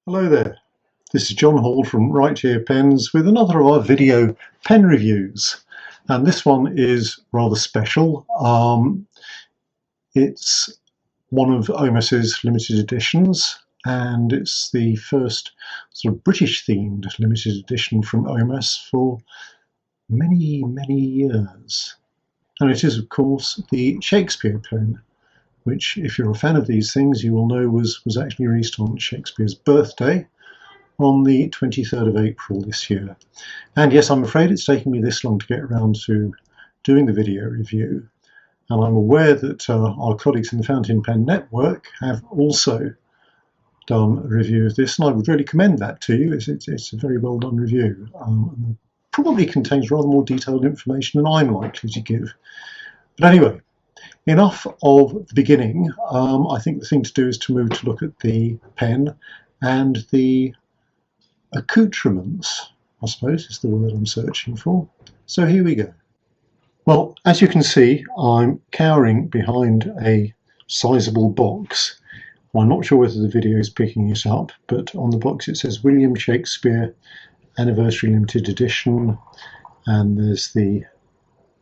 Hello there, this is John Hall from Right Here Pens with another of our video pen reviews, and this one is rather special. It's one of OMAS's limited editions, and it's the first sort of British themed limited edition from OMAS for many years, and it is of course the Shakespeare pen, which, if you're a fan of these things, you will know was actually released on Shakespeare's birthday on the 23rd of April this year. And yes, I'm afraid it's taken me this long to get around to doing the video review. And I'm aware that our colleagues in the Fountain Pen Network have also done a review of this, and I would really commend that to you. It's a very well done review. Probably contains rather more detailed information than I'm likely to give. But anyway, enough of the beginning. I think the thing to do is to move to look at the pen and the accoutrements, I suppose is the word I'm searching for. So here we go. Well, as you can see, I'm cowering behind a sizable box. I'm not sure whether the video is picking it up, but on the box it says William Shakespeare Anniversary Limited Edition, and there's the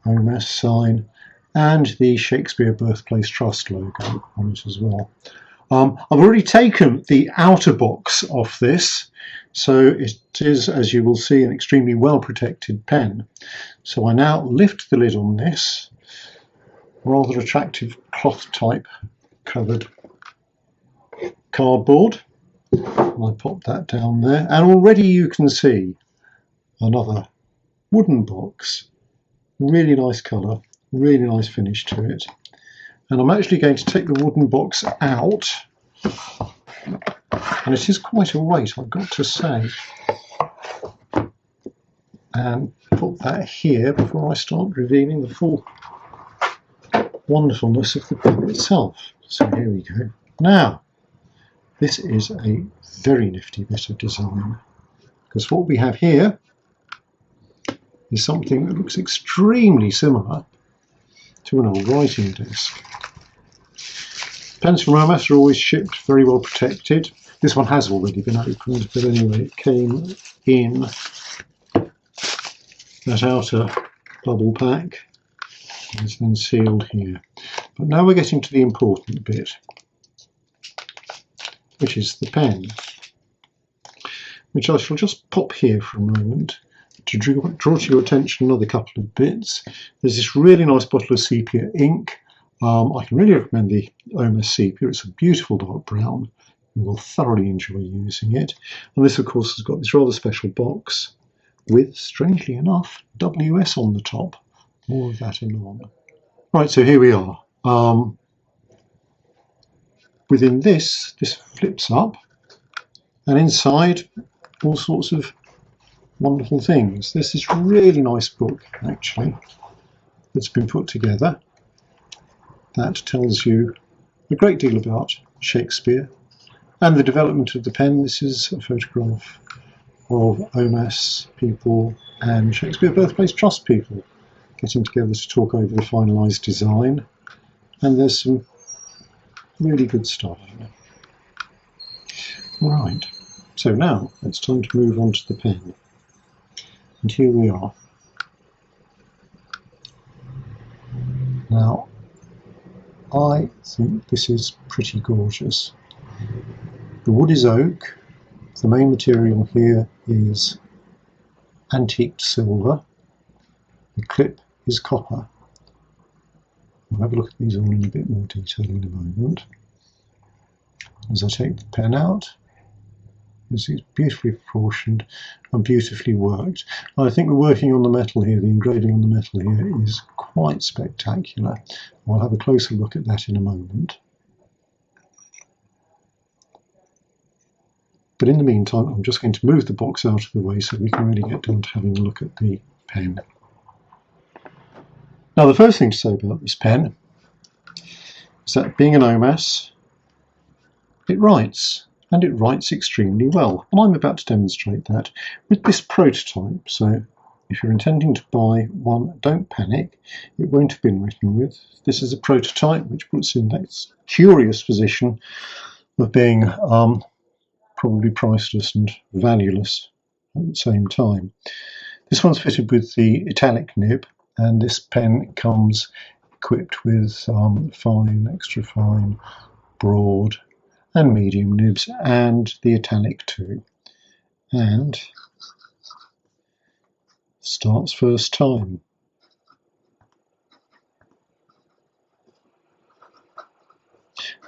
OMAS sign and the Shakespeare Birthplace Trust logo on it as well. I've already taken the outer box off this, so it is, as you will see, an extremely well protected pen. So I now lift the lid on this rather attractive cloth type covered cardboard, and I pop that down there, and already you can see another wooden box, really nice colour, really nice finish to it. And I'm actually going to take the wooden box out, and it is quite a weight, I've got to say, and put that here before I start revealing the full wonderfulness of the pen itself. So here we go. Now, this is a very nifty bit of design, because what we have here is something that looks extremely similar to an old writing desk. Pens from OMAS are always shipped very well protected. This one has already been opened, but anyway, it came in that outer bubble pack and is then sealed here. But now we're getting to the important bit, which is the pen, which I shall just pop here for a moment to draw to your attention another couple of bits. There's this really nice bottle of sepia ink. I can really recommend the OMAS sepia. It's a beautiful dark brown. You will thoroughly enjoy using it. And this, of course, has got this rather special box with, strangely enough, WS on the top. More of that anon. Right, so here we are. Within this flips up, and inside all sorts of wonderful things. There's this really nice book, actually, that's been put together that tells you a great deal about Shakespeare and the development of the pen. This is a photograph of OMAS people and Shakespeare Birthplace Trust people getting together to talk over the finalised design, and there's some really good stuff. Right, so now it's time to move on to the pen. And here we are. Now, I think this is pretty gorgeous. The wood is oak. The main material here is antiqued silver. The clip is copper. We'll have a look at these all in a bit more detail in a moment. As I take the pen out, it's beautifully proportioned and beautifully worked. I think the working on the metal here, the engraving on the metal here, is quite spectacular. We'll have a closer look at that in a moment. But in the meantime, I'm just going to move the box out of the way so we can really get down to having a look at the pen. Now, the first thing to say about this pen is that, being an OMAS, it writes. And it writes extremely well, and I'm about to demonstrate that with this prototype. So if you're intending to buy one, don't panic, it won't have been written with. This is a prototype which puts in that curious position of being probably priceless and valueless at the same time. This one's fitted with the italic nib, and this pen comes equipped with fine, extra fine, broad and medium nibs, and the italic too. And starts first time.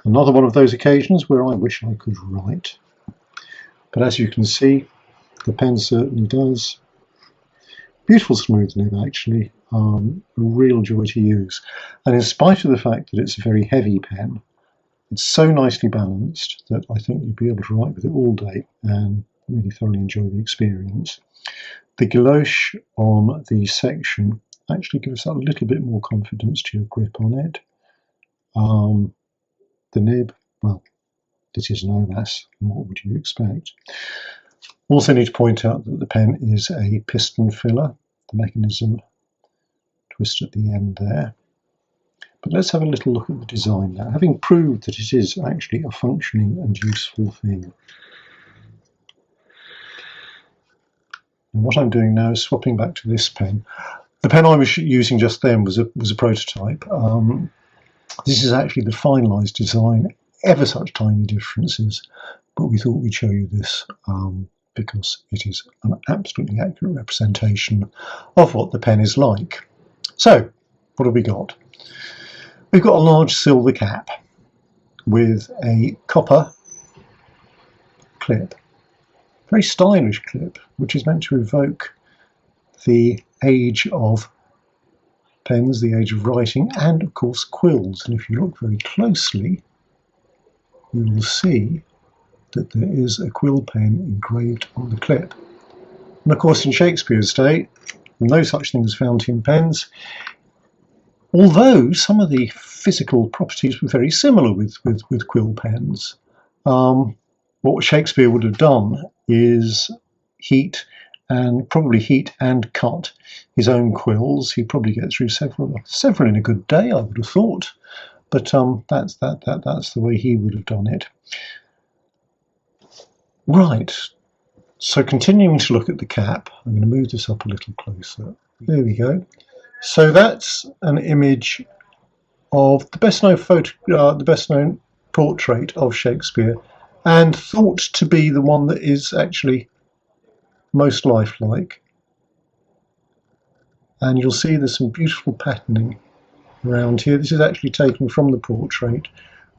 Another one of those occasions where I wish I could write. But as you can see, the pen certainly does. Beautiful smooth nib, actually. A real joy to use. And in spite of the fact that it's a very heavy pen, it's so nicely balanced that I think you'd be able to write with it all day and really thoroughly enjoy the experience. The galoche on the section actually gives a little bit more confidence to your grip on it. The nib, well, this is an OMAS, and what would you expect? Also need to point out that the pen is a piston filler, the mechanism twist at the end there. But let's have a little look at the design now, having proved that it is actually a functioning and useful thing. And what I'm doing now is swapping back to this pen. The pen I was using just then was a prototype. This is actually the finalised design, ever such tiny differences, but we thought we'd show you this because it is an absolutely accurate representation of what the pen is like. So, what have we got? We've got a large silver cap with a copper clip, very stylish clip, which is meant to evoke the age of pens, the age of writing, and of course quills. And if you look very closely, you will see that there is a quill pen engraved on the clip. And of course in Shakespeare's day, no such thing as fountain pens, although some of the physical properties were very similar with quill pens. What Shakespeare would have done is heat and cut his own quills. He'd probably get through several in a good day, I would have thought. But that's the way he would have done it. Right. So continuing to look at the cap, I'm going to move this up a little closer. There we go. So that's an image of the best known portrait of Shakespeare, and thought to be the one that is actually most lifelike. And you'll see there's some beautiful patterning around here. This is actually taken from the portrait,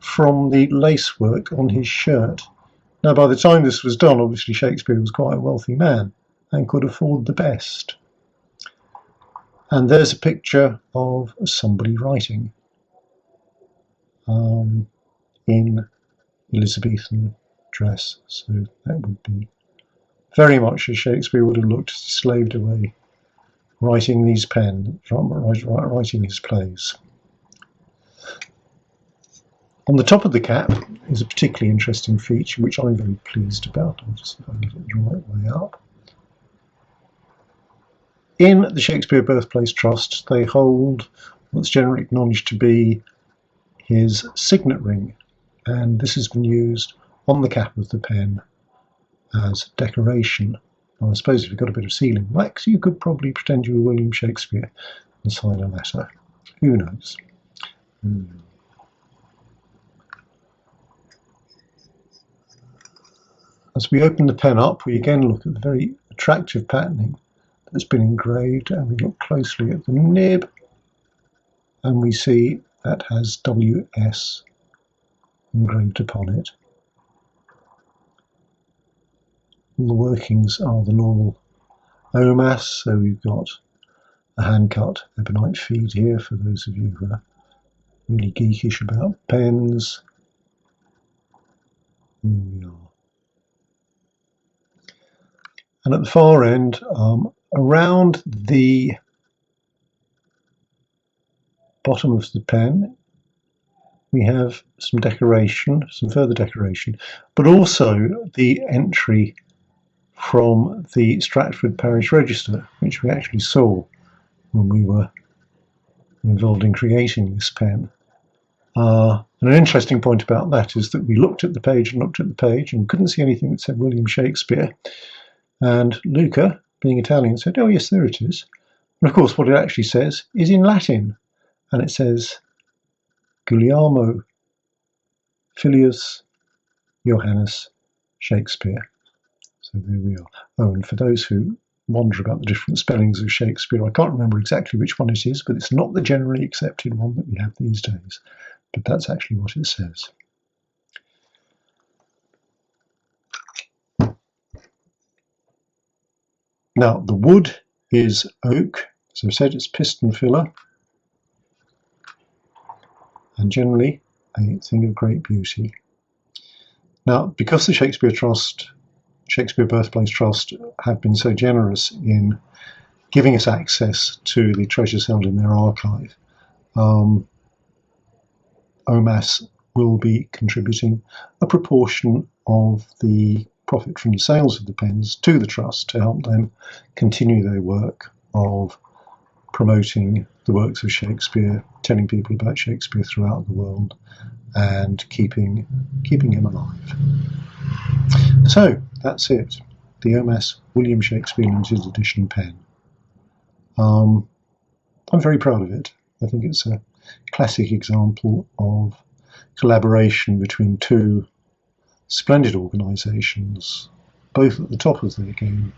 from the lacework on his shirt. Now, by the time this was done, obviously Shakespeare was quite a wealthy man and could afford the best. And there's a picture of somebody writing in Elizabethan dress. So that would be very much as Shakespeare would have looked as he slaved away writing these writing his plays. On the top of the cap is a particularly interesting feature which I'm very pleased about. I'll just see if I can get it the right way up. In the Shakespeare Birthplace Trust, they hold what's generally acknowledged to be his signet ring, and this has been used on the cap of the pen as decoration. Now, I suppose if you've got a bit of sealing wax, you could probably pretend you were William Shakespeare and sign a letter. Who knows? As we open the pen up, we again look at the very attractive patterning that's been engraved, and we look closely at the nib, and we see that has WS engraved upon it. All the workings are the normal OMAS, so we've got a hand-cut ebonite feed here for those of you who are really geekish about pens. Here we are. And at the far end, around the bottom of the pen, we have some decoration, some further decoration, but also the entry from the Stratford Parish Register, which we actually saw when we were involved in creating this pen. And an interesting point about that is that we looked at the page and looked at the page and couldn't see anything that said William Shakespeare. And Luca, being Italian, said, "Oh yes, there it is." And of course what it actually says is in Latin, and it says Guglielmo Filius Johannes Shakespeare. So there we are. Oh, and for those who wonder about the different spellings of Shakespeare, I can't remember exactly which one it is, but it's not the generally accepted one that we have these days. But that's actually what it says. Now, the wood is oak. As I said, it's piston filler, and generally a thing of great beauty. Now, because the Shakespeare Trust, Shakespeare Birthplace Trust, have been so generous in giving us access to the treasures held in their archive, OMAS will be contributing a proportion of the profit from the sales of the pens to the Trust to help them continue their work of promoting the works of Shakespeare, telling people about Shakespeare throughout the world, and keeping him alive. So that's it, the OMAS William Shakespeare Limited Edition pen. I'm very proud of it. I think it's a classic example of collaboration between two splendid organisations, both at the top of their game,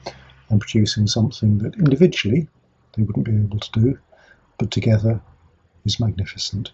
and producing something that individually they wouldn't be able to do, but together is magnificent.